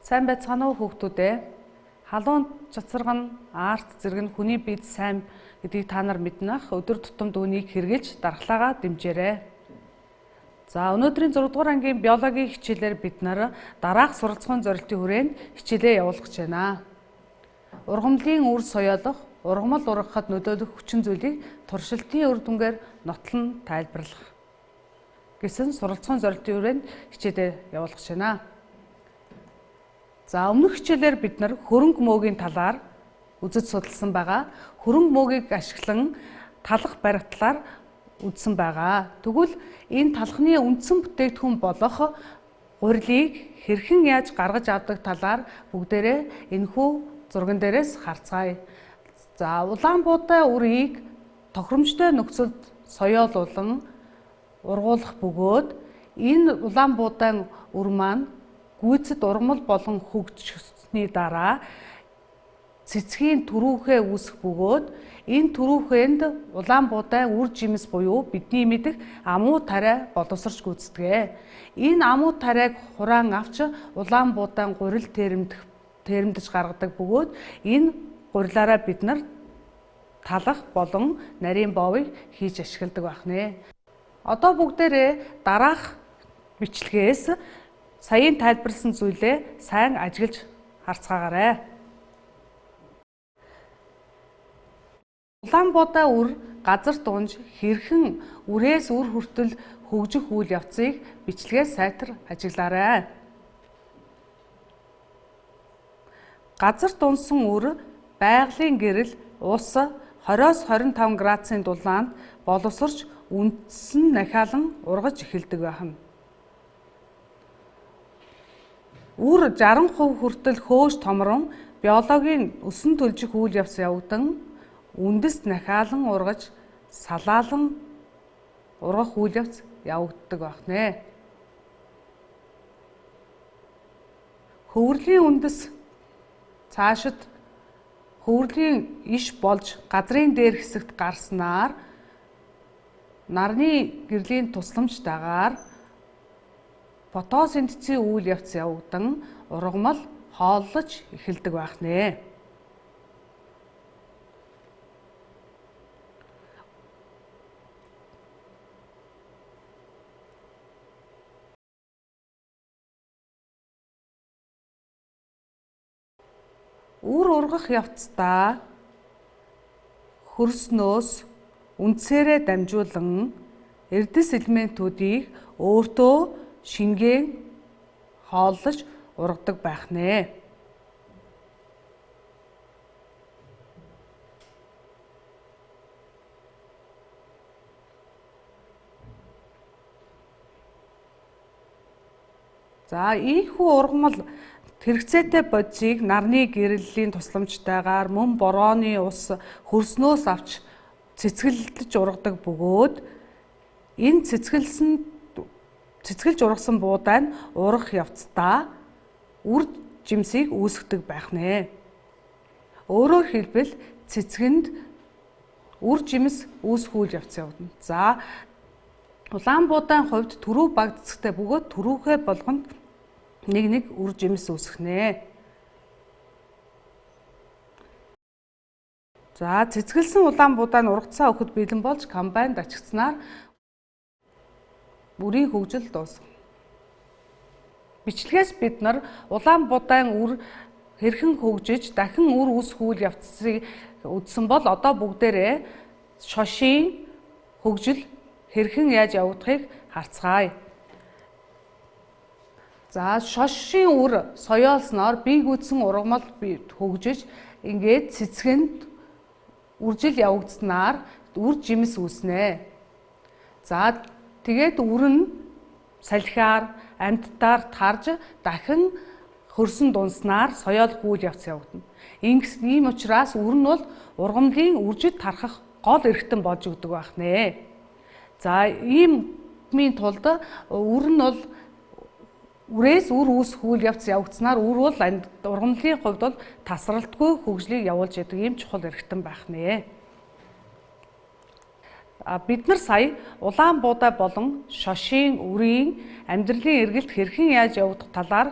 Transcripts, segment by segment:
Сайн байцгаана уу хүүхдүүдээ. Халуун цацраг нь арт зэрэг нь хүний биед сайн гэдгийг та нар мэднэх. Өдөр тутамд үүнийг хэрэгжилж дархлаагаа дэмжээрэй. За өнөөдрийн 6 дугаар ангийн биологийн хичээлээр бид нар дараах суралцахуйн зорилтын хүрээнд хичээлээ явуулах гэж байна. Ургамлын үр соёолох, ургамал ургахад нөлөөлөх хүчин зүйлийг туршилтын үр дүнгээр нотлон тайлбарлах гэсэн суралцахуйн зорилтын хүрээнд хичээлээ явуулах гэж байна. За өмнөх хичээлээр бид нар хөрөнгө мөөгийн талаар үзэж судалсан байгаа. Хөрөнгө мөөгийг ашиглан талах баригтлаар үзсэн байгаа. Тэгвэл энэ талхны үндсэн бүтээгдэхүүн болох гурилыг хэрхэн яаж гаргаж авдаг талаар бүгдээрээ энэхүү зурган дээрээс харцгаая. За улаан буудай үрийг тохиромжтой нөхцөлд соёолуулан ургуулах бөгөөд энэ улаан буудай үр маань гүйцэд ургамал болон хөгжсөний дараа цэцгийн түрүүхээ үүсэх бөгөөд энэ түрүүхэнд улаан буудай үр жимс буюу бидний мэдэх амуу тариа боловсрч гүйцэтгэе. Энэ амуу тариаг хураан авч улаан буудай гурил тэрэмдэж гаргадаг бөгөөд энэ гурилаараа бид нар талах болон нарийн боовыг хийж ашигладаг байна. Одоо бүгдээрээ дараах бичлэгээс саяын тайлбарласан зүйлээ сайн ажиглаж харцгаагаарай. Улаан буудай үр газар дунж хэрхэн үрээс үр хүртэл хөгжих үйл явцыг бичлэгээс сайтар ажиглаарай. Газар дунсан үр байгалийн гэрэл ус 20-25 градусын дулаанд боловсрч үндсэн нахиалан ургаж эхэлдэг байна. Үр 60% хүртэл хөөж томрон биологийн өсөн төлжих үйл явц явагдан үндэс нахиалан ургаж салаалан ургах үйл явц явагддаг байна. Хөврлийн үндэс цаашид хөврлийн иш болж газрын дээр хэсэгт гарснаар нарны гэрлийн тусламж дагаар фотосинтезийн үйл явц явагдан ургамал хооллож эхэлдэг байна. Үр ургах явцдаа хөрснөөс үндсээрээ дамжуулан эрдэс элементүүдийг өөртөө шингээн хооллож ургадаг байна. За ийхүү ургамал хэрэгцээтэй бодисыг нарны гэрлийн тусламжтайгаар мөн борооны ус хөрснөөс авч цэцгэлж ургадаг бөгөөд энэ цэцгэлж ургасан буудай нь ургах явцдаа үр жимсийг үүсгэдэг байна. Өөрөөр хэлбэл цэцгэнд үр жимс үүсэх үйл явц явагдана. За улаан буудай хувьд түрүү багцэгтэй бөгөөд түрүүхээ болгонд нэг үр жимс үүсгэнэ. За цэцгэлсэн улаан буудай нь ургацсан өгөхөд бэлэн болж комбайнд ачигдсанаар үрийн хөгжил дуусна. Бичлэгээс бид нар улаан буудай үр хэрхэн хөгжиж дахин үр үүсэх үйл явцыг үзсэн бол одоо бүгдээрээ шошийн хөгжил хэрхэн яаж явагдахыг харцгаая. За шошийн үр соёолсноор бие гүйцэн ургамал хөгжиж ингээд цэцгэнд үржил явагдсанаар үр жимс үүснэ. За тэгээд үр нь салхиар, амьтдаар тарж дахин хөрсөн дунснаар соёолох үйл явц явагдана. Ийм учраас үр нь бол ургамлын үржид тархах гол эрхтэн болж өгдөг байна. За иймийн тулд үр нь бол үрээс үр үүсэх үйл явц явагдсанаар үр бол ургамлын хувьд бол тасралтгүй хөгжлийг явуулж яадаг ийм чухал эрхтэн байна. Бид нар сая улаан буудай болон шошийн үрийн амьдралын эргэлт хэрхэн яаж явагдах талаар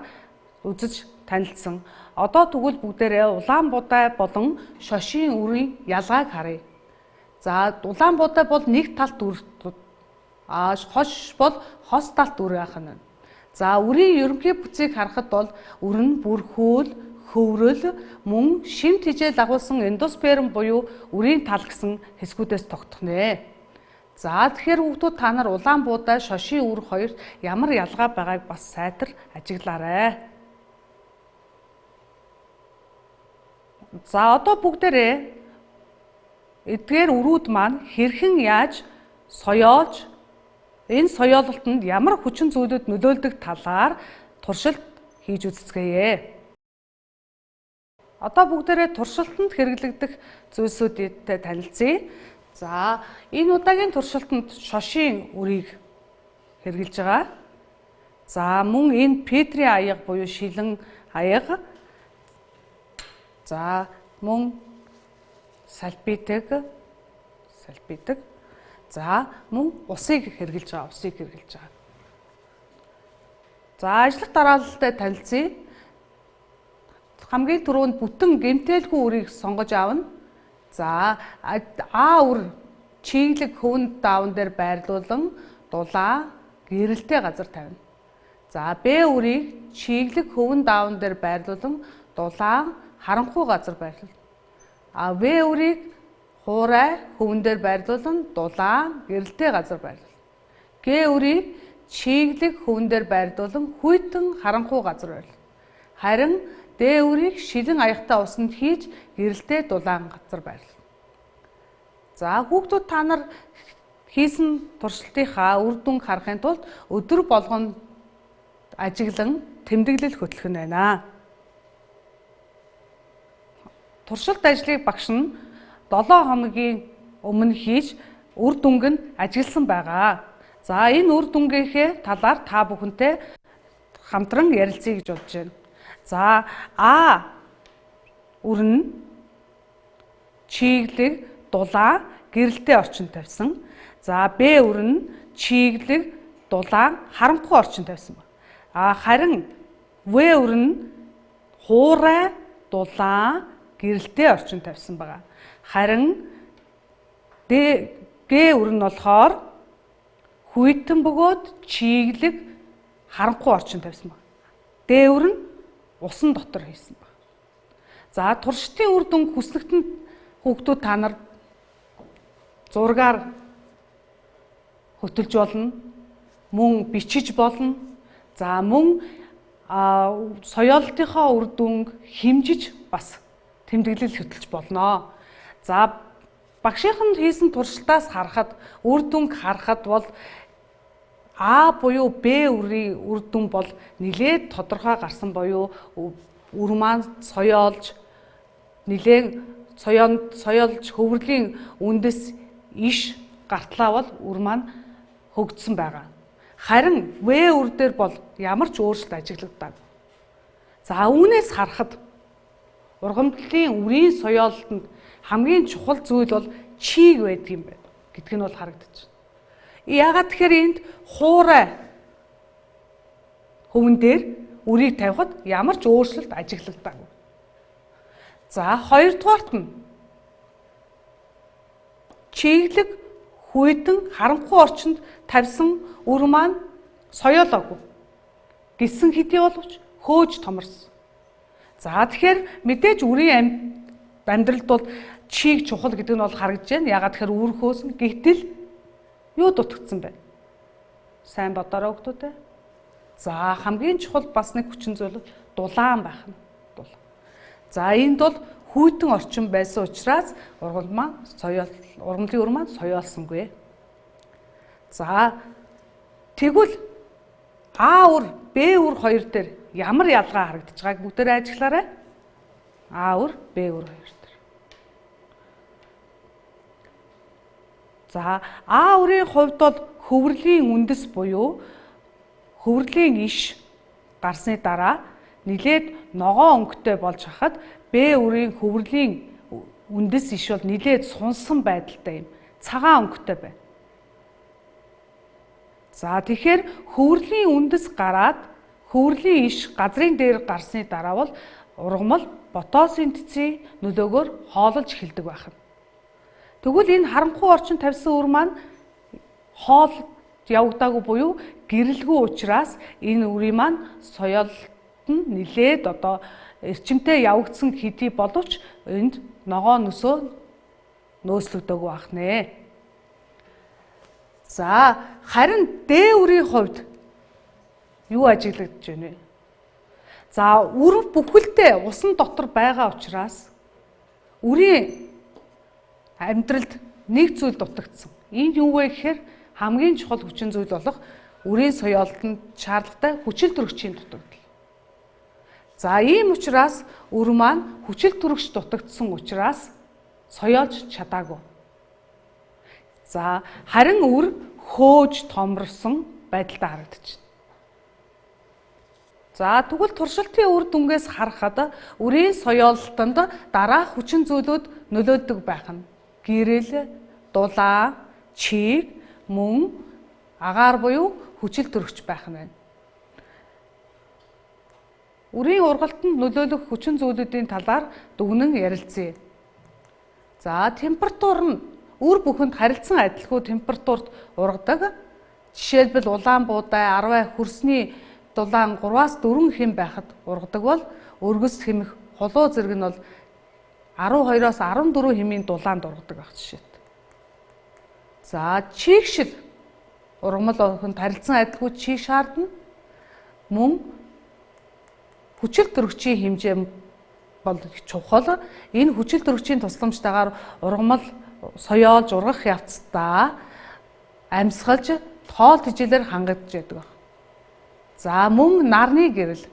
үзэж танилцсан. Одоо тэгвэл бүгдээрээ Улаанбуудай болон Шошийн үрийн ялгааг харъя. За Улаанбуудай бол нэг талт үр, Хош бол хос талт үр ахна. За үрийн ерөнхий бүцийг харахад бол үр нь бүр хөөл, хөврөл, мөн шимт хижээл агуулсан эндосперм буюу үрийн тал гэсэн хэсгүүдээс тогтох нэ. За тэгэхээр хүүхдүүд та нар Улаанбуудай, Шошийн үр хоёрт ямар ялгаа байгааг бас сайтар ажиглаарай. За одоо бүгдээрээ эдгээр үрүүд маань хэрхэн яаж соёолж, энэ соёололтод ямар хүчин зүйлүүд нөлөөлдөг талаар туршилт хийж үзцгээе. Одоо бүгдээрээ туршилтанд хэрэглэгдэх зүйлсүүдтэй танилцъя. За энэ удаагийн туршилтанд Шошийн үрийг хэрэгжилж байгаа. За мөн энэ Петрийн аяга буюу шилэн аяга. За мөн салбитэг. За мөн усыг хэрэгжилж байгаа. За ажлах дараалалтай танилцъя. Хамгийн түрүүнд бүтэн гэмтээлгүй үрийг сонгож авна. За А үр чиглэг хөвөн даавн дээр байрлуулан дулаан гэрэлтэй газар тавина. За Б үрийг чиглэг хөвөн даавн дээр байрлуулан дулаан харанхуй газар байрлуул. А В үрийг хуурай хөвөн дээр байрлуулан дулаан гэрэлтэй газар байрлуул. Г үрийг чиглэг хөвөн дээр байрлуулан хүйтэн харанхуй газар байрлуул. Харин Д үрийг шилэн аягтай усанд хийж гэрэлтэй дулаан газар байрлуул. За хүүхдүүд та нар хийсэн туршилтынхаа үр дүнг харахын тулд өдөр болгон ажиглан тэмдэглэл хөтлөх нь байна. Туршилт ажлыг багш нь 7 хоногийн өмнө хийж үр дүнг нь ажигласан байгаа. За энэ үр дүнгийнхээ талаар та бүхэнтэй хамтран ярилцъя гэж бодож байна. За А үр нь чиглэг дулаан гэрэлтэй орчинд тавьсан. За Б үр нь чиглэг дулаан харанхуй орчинд тавьсан байна. Харин В үр нь хуурай дулаан гэрэлтэй орчинд тавьсан байна. Харин Г үр нь болохоор хүйтэн бөгөөд чиглэг харанхуй орчинд тавьсан байна. Д үр нь усан дотор хийсэн байна. За туршилтын үр дүнг хүснэгтэн хүүхдүүд та нар зургаар хөтөлж болно, мөн бичиж болно. За мөн соёолтынхоо үр дүнг хэмжиж бас тэмдэглэл хөтөлж болно. За багшийнхан хийсэн туршилтаас харахад үр дүнг харахад бол А буюу Б үрийн үр дүн бол нэлээд тодорхой гарсан буюу үр маань соёолж нэлээд соёолж хөврөлийн үндэс иш гартлаа бол үр маань хөгжсөн байгаа. Харин В үр дээр бол ямар ч өөрчлөлт ажиглагдаагүй. За үүнээс харахад ургамлын үрийн соёолтод хамгийн чухал зүйл бол чиг байдаг юм байна гэдг нь бол харагдаж байна. Яагаад тэгэхээр энд хуурай хөвөн дээр үрийг тавихад ямар ч өөрчлөлт ажиглагдаагүй. За хоёрдугаарт нь чиглэг хүйтэн харанхуй орчинд тавьсан үр маань соёолоогүй. Гисэн хэдий боловч хөөж томорсон. За тэгэхээр мэдээж үрийн амьдралд бол чиг чухал гэдэг нь бол харагдж байна. Яагаад тэгэхээр үр хөөсөн гэтэл юу дутагдсан бэ? Сайн бодорой хүүхдүүд. За хамгийн чухал бас нэг хүчин зүйл дулаан байх нь. За энд бол хүйтэн орчин байсан учраас ургамлын үр маань соёолсонгүй. За тэгвэл А үр, Б үр хоёр дээр ямар ялгаа харагдаж байгааг бүгдээрээ ажиглаарай. А үр, Б үр хоёр дээр. За А үрийн хувьд бол хөврөлийн үндэс буюу хөврөлийн иш гарсны дараа нилээд ногоон өнгөтэй болж хахад Б үрийн хөврөлийн үндэс иш бол нилээд сунсан байдалтай юм. Цагаан өнгөтэй байна. За тэгэхээр хөврөлийн үндэс гараад хөврлийн иш газрын дээр гарсны дараа бол ургамал фотосинтезийн нөлөөгөөр хоололж эхэлдэг байна. Тэгвэл энэ харанхуй орчин тавьсан үр маань хоол явагдаагүй буюу гэрэлгүй учраас энэ үрийн маань соёлд нь нилээд эрчимтэй явагдсан хэдий боловч энд ногоо нөсөө нөөцлөгдөөгүй байна. За харин Д үрийн хувьд юу ажиглагдж байна вэ? За үр бүхэлдээ усан дотор байгаа учраас үрийн амьдралд нэг зүйл дутагдсан. Энэ юу вэ гэхээр хамгийн чухал хүчин зүйл болох үрийн соёолтод шаардлагатай хүчил төрөгчийн дутагдал. За ийм учраас үр маань хүчил төрөгч дутагдсан учраас соёолж чадаагүй. За харин үр хөөж томорсон байдалтай харагдаж байна. За тэгвэл туршилтын үр дүнгээс харахад үрийн соёолтонд дараах хүчин зүйлүүд нөлөөлдөг байх нь гэрэл, дулаан, чиг, мөн, агаар буюу хүчил төрөгч байх нь байна. Үрийн ургалтанд нөлөөлөх хүчин зүйлүүдийн талаар дүгнэн ярилцъя. За температур нь үр бүхэнд харилцан адилгүй температурт ургадаг. Жишээлбэл улаан буудай 10 хөрсний дулаан 3-аас 4 хэм байхад ургадаг бол өргөс хэмэх хулуу зэрэг нь бол 12-оос 14 хэмийн дулаанд ургадаг байх жишээт. За чигшил ургамал өргөнд харилцан адилгүй чиг шаардна. Мөн хүчил төрөгчийн хэмжээ бол чухал. Энэ хүчил төрөгчийн тусламжтайгаар ургамал соёолж ургах явцдаа амьсгалж тоол тэжээлээр хангагдж байдаг. За мөн нарны гэрэл.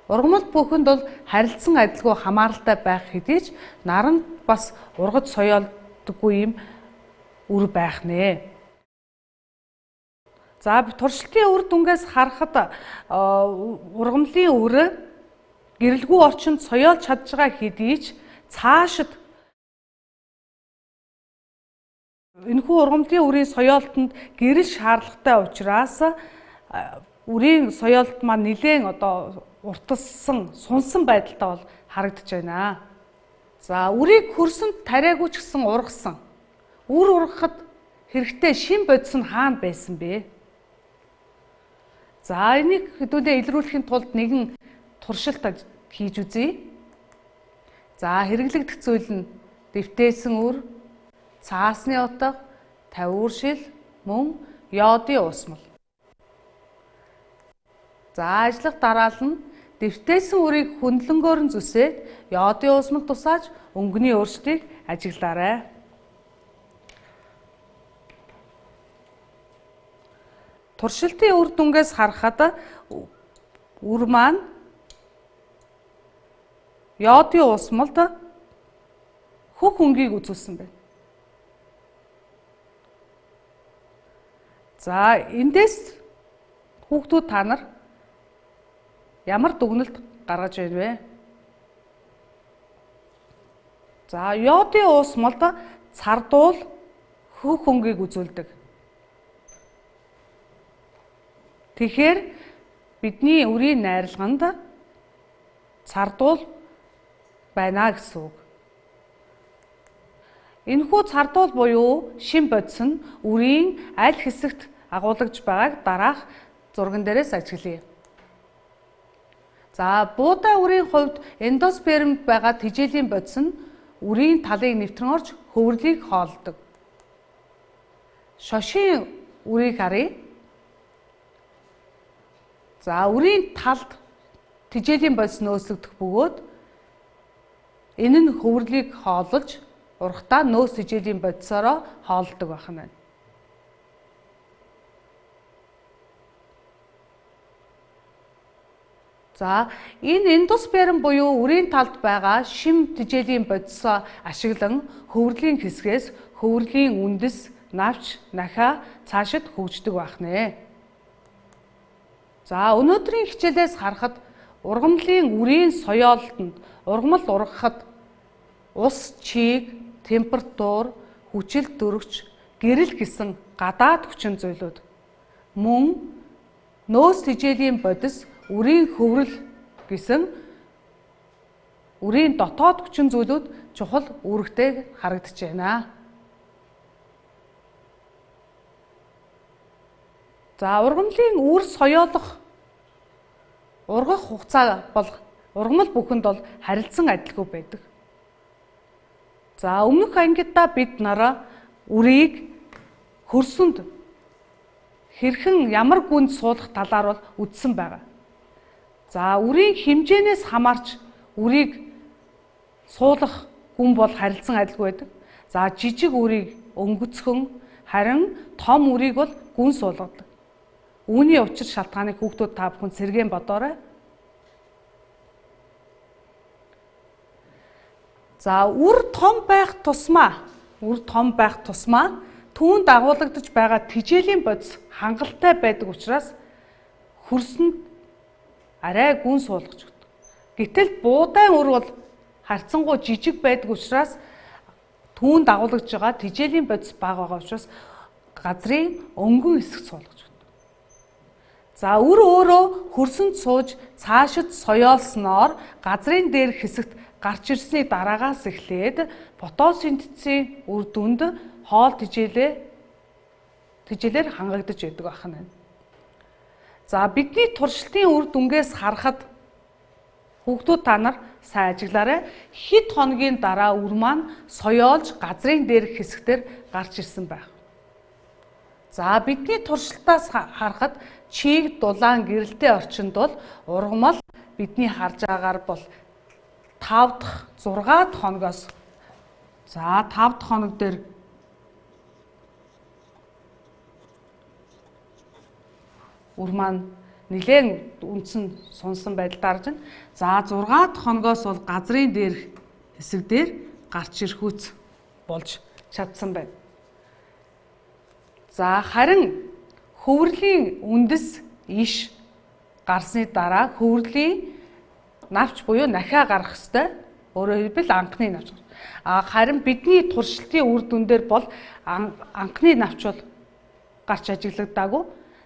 Ургамал бүхэнд бол харилцан адилгүй хамааралтай байх хэдий ч наранд бас ургаж соёолдоггүй юм үр байх нэ. За туршилтын үр дүнгээс харахад ургамлын үр гэрэлгүй орчинд соёолж чадж байгаа хэдий ч цаашид энэхүү ургамлын үрийн соёолтонд гэрэл шаардлагатай учраас үрийн соёолт маань нэлээд урталсан, сунсан байдалтай бол харагдаж байна. За үрийг хөрсөнд тариагүй ч гэсэн ургасан. Үр ургахад хэрэгтэй шин бодис нь хаана байсан бэ? За энийг хэдүүлээ илрүүлэхийн тулд нэгэн туршилт хийж үзье. За хэрэглэгдэх зүйл нь дэвтээсэн үр, цаасны утга, тавиуршил, мөн йодын усмал. За ажиллах дараал нь дэвтээсэн үрийг хөндлөнгөөр нь зүсээд йодын усмал тусааж өнгөний өөрчлөлтийг ажиглаарай. Туршилтын үр дүнгээс харахад үр маань йодын усмалд хөх өнгийг үзүүлсэн байна. За эндээс хүүхдүүд та нар ямар дүгнэлт гаргаж байна вэ? За йодын усмалд цардуул хөх өнгийг үзүүлдэг. Тэгэхээр бидний үрийн найрлаганд цардуул байна гэсэн үг. Энэхүү цардуул буюу шин бодис нь үрийн аль хэсэгт агуулгаж байгааг дараах зурган дээрээс ажиглая. За буудай үрийн хувьд эндоспермд байгаа тэжээлийн бодис нь үрийн талыг нэвтрэн орж хөврлийг хоолдог. Шошийн үрийг харъя. За үрийн талд тэжээлийн бодис нөөцлөгдөх бөгөөд энэ нь хөврлийг хоололж ургахтаа нөөц тэжээлийн бодисороо хоолдог байх нь байна. За энэ эндосперм буюу үрийн талд байгаа шим тэжээлийн бодисоо ашиглан хөврлийн хэсгээс хөврлийн үндэс, навч, нахиа цаашид хөгждөг байх нэ. За өнөөдрийн хичээлээс харахад ургамлын үрийн соёолтонд ургамал ургахад ус, чиг, температур, хүчил төрөгч, гэрэл гэсэн гадаад хүчин зүйлүүд мөн нөөц тэжээлийн бодис үрийн хөврөл гэсэн үрийн дотоод хүчин зүйлүүд чухал үүрэгтэй харагдаж байна. За ургамлын үр соёолох ургах хугацаа бол ургамал бүхэнд бол харилцан адилгүй байдаг. За өмнөх ангидаа бид нараа үрийг хөрсөнд хэрхэн ямар гүнд суулгах талаар бол үзсэн байгаа. За үрийн хэмжээнээс хамаарч үрийг суулгах гүн бол харилцан адилгүй байдаг. За жижиг үрийг өнгөцхөн, харин том үрийг бол гүн суулгадаг. Үүний учир шалтгааныг хүүхдүүд та бүхэн сэргээн бодоорой. За үр том байх тусмаа түүнд агуулгадж байгаа тэжээлийн бодис хангалттай байдаг учраас хөрсөнд арай гүн суулгаж өгдөг. Гэтэл буудаан үр бол харьцангуй жижиг байдаг учраас түүнд агуулгадж байгаа тэжээлийн бодис бага байгаа учраас газрын өнгөн хэсэгт суулгаж өгдөг. За үр өөрөө хөрсөнд сууж цаашид соёолсноор газрын дээрх хэсэгт гарч ирсний дараагаас эхлээд фотосинтезийн үр дүнд хоол тэжээлээр хангагдаж байдаг байна. За бидний туршилтын үр дүнгээс харахад хүүхдүүд та нар сайн ажиглаарай. Хэд хоногийн дараа үр маань соёолж газрын дээрх хэсэгтэр гарч ирсэн байх. За бидний туршилтаас харахад чийг дулаан гэрэлтэй орчинд бол ургамал бидний харж байгаагаар бол 5 дахь 6 дахь хоногоос 5 дахь хоног дээр үр маань нэлээд үндсэн сунсан байдалд харж байна. За 6 дахь хоногоос бол газрын дээрх хэсэг дээр гарч ирэхүүц болж чадсан байна. За харин хөврөлийн үндэс иш гарсны дараа хөврөлийн навч буюу нахиа гарах ёстой. Өөрөөр хэлбэл анхны навч. Харин бидний туршилтын үр дүндээр бол анхны навч бол гарч ажиглагдаагүй.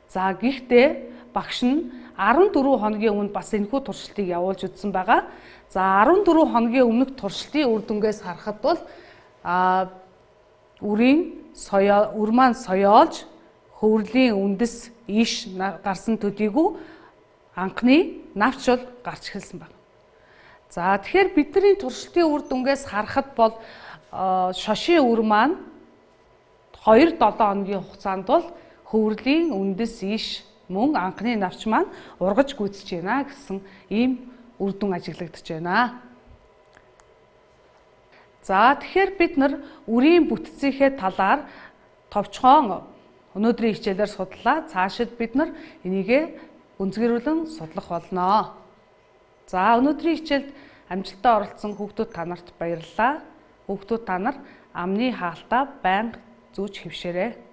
За гэхдээ багш нь 14 хоногийн өмнө бас энэхүү туршилтыг явуулж үзсэн байгаа. За 14 хоногийн өмнөх туршилтын үр дүнгээс харахад бол үр маань соёолж хөврөлийн үндэс иш гарсан төдийгүй анхны навч бол гарч эхэлсэн байна. За тэгэхээр бидний туршилтын үр дүнгээс харахад бол шошийн үр маань 2-7 хоногийн хугацаанд бол хөврөлийн үндэс иш мөн анхны навч маань ургаж гүйцэж байна гэсэн ийм үр дүн ажиглагдаж байна. За тэгэхээр бид нар үрийн бүтцийнхээ талаар товчхон өнөөдрийн хичээлээр судлаа. Цаашид бид нар энийг гүнзгийрүүлэн судлах болно. За өнөөдрийн хичээлд амжилттай оролцсон хүүхдүүд та нарт баярлалаа. Хүүхдүүд та нар амны хаалтаа байнга зүүж хэвшээрэй.